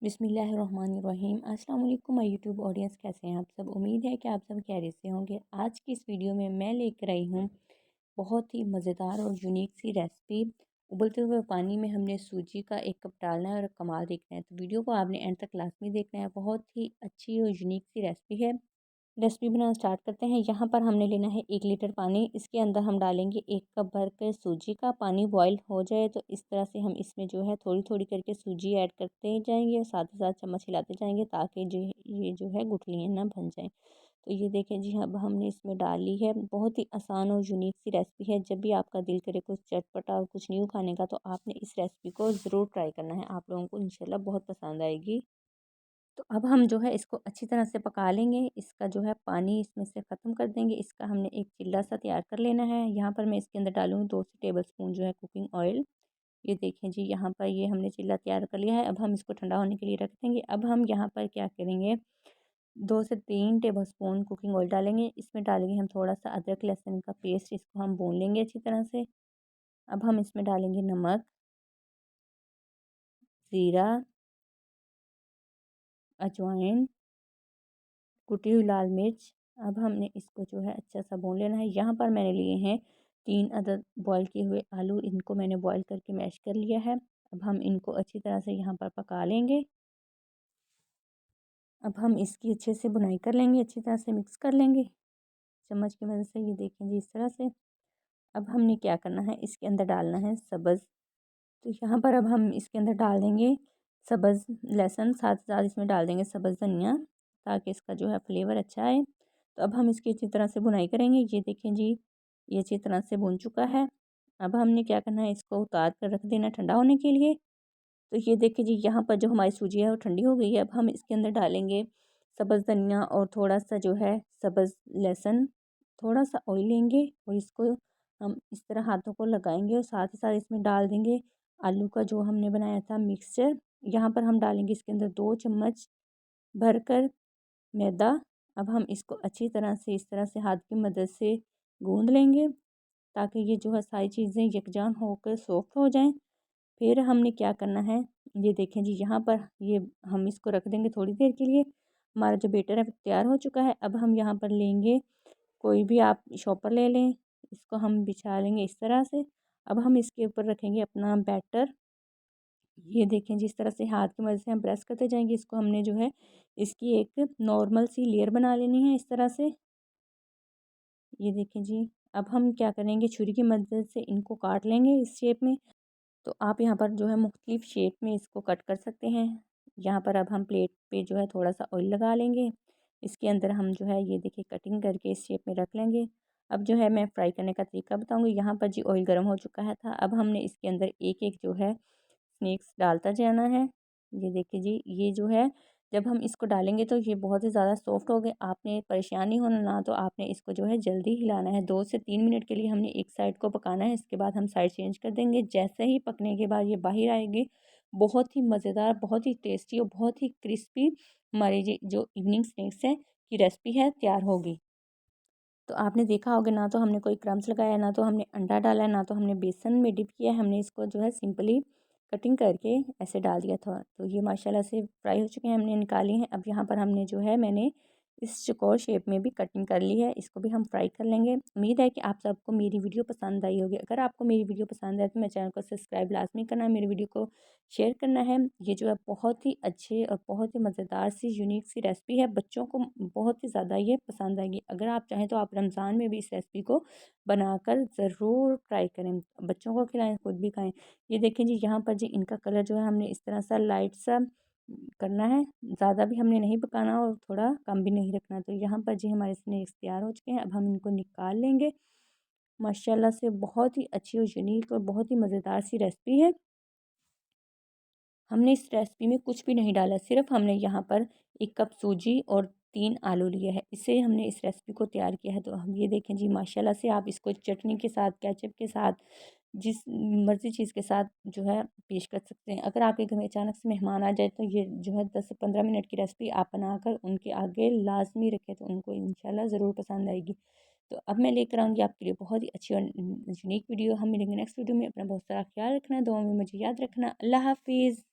बिस्मिल्लाहिर्रहमानिर्रहीम। अस्सलाम वालेकुम माय यूट्यूब ऑडियंस, कैसे हैं आप सब। उम्मीद है कि आप सब खैरियत से होंगे। आज की इस वीडियो में मैं लेकर आई हूँ बहुत ही मज़ेदार और यूनिक सी रेसिपी। उबलते हुए पानी में हमने सूजी का एक कप डालना है और कमाल देखना है, तो वीडियो को आपने एंड तक क्लास में देखना है। बहुत ही अच्छी और यूनिक सी रेसिपी है। रेसिपी बनाना स्टार्ट करते हैं। यहाँ पर हमने लेना है 1 लीटर पानी। इसके अंदर हम डालेंगे 1 कप भर कर सूजी का पानी। बॉयल हो जाए तो इस तरह से हम इसमें जो है थोड़ी थोड़ी करके सूजी ऐड करते जाएंगे और साथ ही साथ चम्मच हिलाते जाएंगे ताकि जो ये जो है गुठलियाँ ना बन जाएं। तो ये देखें जी, अब हमने इसमें डाली है। बहुत ही आसान और यूनिक सी रेसिपी है। जब भी आपका दिल करे कुछ चटपटा और कुछ न्यू खाने का, तो आपने इस रेसिपी को ज़रूर ट्राई करना है। आप लोगों को इंशाल्लाह बहुत पसंद आएगी। तो अब हम जो है इसको अच्छी तरह से पका लेंगे। इसका जो है पानी इसमें से ख़त्म कर देंगे। इसका हमने एक चिल्ला सा तैयार कर लेना है। यहाँ पर मैं इसके अंदर डालूँगी 2 टेबल स्पून जो है कुकिंग ऑयल। ये देखें जी, यहाँ पर ये हमने चिल्ला तैयार कर लिया है। अब हम इसको ठंडा होने के लिए रख देंगे। अब हम यहाँ पर क्या करेंगे, 2 से 3 टेबल स्पून कुकिंग ऑयल डालेंगे। इसमें डालेंगे हम थोड़ा सा अदरक लहसुन का पेस्ट। इसको हम भून लेंगे अच्छी तरह से। अब हम इसमें डालेंगे नमक, ज़ीरा, अजवाइन, कुटी हुई लाल मिर्च। अब हमने इसको जो है अच्छा सा भून लेना है। यहाँ पर मैंने लिए हैं 3 अदद बॉयल किए हुए आलू। इनको मैंने बॉयल करके मैश कर लिया है। अब हम इनको अच्छी तरह से यहाँ पर पका लेंगे। अब हम इसकी अच्छे से बुनाई कर लेंगे, अच्छी तरह से मिक्स कर लेंगे चम्मच की मदद से। ये देखें जी, इस तरह से। अब हमने क्या करना है, इसके अंदर डालना है सब्ज़। तो यहाँ पर अब हम इसके अंदर डाल देंगे सब्ज़ लहसुन, साथ साथ इसमें डाल देंगे सब्ज़ धनिया ताकि इसका जो है फ्लेवर अच्छा आए। तो अब हम इसकी अच्छी तरह से बुनाई करेंगे। ये देखें जी, ये अच्छी तरह से बुन चुका है। अब हमने क्या करना है, इसको उतार कर रख देना ठंडा होने के लिए। तो ये देखिए जी, यहाँ पर जो हमारी सूजी है वो ठंडी हो गई है। अब हम इसके अंदर डालेंगे सब्ज़ धनिया और थोड़ा सा जो है सब्ज़ लहसुन। थोड़ा सा ऑयल लेंगे और इसको हम इस तरह हाथों को लगाएंगे और साथ ही साथ इसमें डाल देंगे आलू का जो हमने बनाया था मिक्सचर। यहाँ पर हम डालेंगे इसके अंदर 2 चम्मच भरकर मैदा। अब हम इसको अच्छी तरह से इस तरह से हाथ की मदद से गूंद लेंगे ताकि ये जो है सारी चीज़ें यकजान होकर सॉफ्ट हो जाएं। फिर हमने क्या करना है, ये देखें जी, यहाँ पर ये हम इसको रख देंगे थोड़ी देर के लिए। हमारा जो बेटर है वो तैयार हो चुका है। अब हम यहाँ पर लेंगे, कोई भी आप शॉपर ले लें, इसको हम बिछा लेंगे इस तरह से। अब हम इसके ऊपर रखेंगे अपना बैटर। ये देखें जिस तरह से हाथ की मदद से हम प्रेस करते जाएंगे। इसको हमने जो है इसकी एक नॉर्मल सी लेयर बना लेनी है इस तरह से। ये देखें जी, अब हम क्या करेंगे, छुरी की मदद से इनको काट लेंगे इस शेप में। तो आप यहाँ पर जो है मुख्तलिफ शेप में इसको कट कर सकते हैं। यहाँ पर अब हम प्लेट पे जो है थोड़ा सा ऑयल लगा लेंगे। इसके अंदर हम जो है ये देखिए कटिंग करके इस शेप में रख लेंगे। अब जो है मैं फ्राई करने का तरीका बताऊँगी। यहाँ पर जी ऑयल गर्म हो चुका है था। अब हमने इसके अंदर एक एक जो है स्नैक्स डालता जाना है। ये देखिए जी, ये जो है जब हम इसको डालेंगे तो ये बहुत ही ज़्यादा सॉफ्ट हो गए। आपने परेशान नहीं होना, ना तो आपने इसको जो है जल्दी हिलाना है। 2 से 3 मिनट के लिए हमने एक साइड को पकाना है। इसके बाद हम साइड चेंज कर देंगे। जैसे ही पकने के बाद ये बाहर आएंगे, बहुत ही मज़ेदार, बहुत ही टेस्टी और बहुत ही क्रिस्पी हमारी जो इवनिंग स्नैक्स है की रेसिपी है तैयार होगी। तो आपने देखा होगा, ना तो हमने कोई क्रम्स लगाया, ना तो हमने अंडा डाला है, ना तो हमने बेसन में डिप किया है। हमने इसको जो है सिंपली कटिंग करके ऐसे डाल दिया था। तो ये माशाल्लाह से फ्राई हो चुके हैं, हमने निकाली हैं। अब यहाँ पर हमने जो है मैंने इस चौकोर शेप में भी कटिंग कर ली है। इसको भी हम फ्राई कर लेंगे। उम्मीद है कि आप सबको मेरी वीडियो पसंद आई होगी। अगर आपको मेरी वीडियो पसंद आए तो मेरे चैनल को सब्सक्राइब लाजमी करना है, मेरी वीडियो को शेयर करना है। ये जो है बहुत ही अच्छे और बहुत ही मज़ेदार सी यूनिक सी रेसिपी है। बच्चों को बहुत ही ज़्यादा ये पसंद आएगी। अगर आप चाहें तो आप रमज़ान में भी इस रेसिपी को बनाकर ज़रूर ट्राई करें, बच्चों को खिलाएं, खुद भी खाएं। ये देखें जी, यहाँ पर जी इनका कलर जो है हमने इस तरह सा लाइट सा करना है। ज़्यादा भी हमने नहीं पकाना और थोड़ा कम भी नहीं रखना। तो यहाँ पर जी हमारे स्नैक्स तैयार हो चुके हैं। अब हम इनको निकाल लेंगे। माशाल्लाह से बहुत ही अच्छी और यूनिक और बहुत ही मज़ेदार सी रेसिपी है। हमने इस रेसिपी में कुछ भी नहीं डाला, सिर्फ हमने यहाँ पर 1 कप सूजी और 3 आलू लिए हैं, इससे हमने इस रेसिपी को तैयार किया है। तो हम ये देखें जी, माशाल्लाह से आप इसको चटनी के साथ, केचप के साथ, जिस मर्ज़ी चीज़ के साथ जो है पेश कर सकते हैं। अगर आपके घर में अचानक से मेहमान आ जाए तो ये जो है 10 से 15 मिनट की रेसिपी आप बनाकर उनके आगे लाजमी रखें, तो उनको इंशाल्लाह ज़रूर पसंद आएगी। तो अब मैं लेकर आऊँगी आपके लिए बहुत ही अच्छी और यूनिक वीडियो। हम मिलेंगे नेक्स्ट वीडियो में। अपना बहुत सारा ख्याल रखना, दुआ में मुझे याद रखना। अल्लाह हाफ़िज़।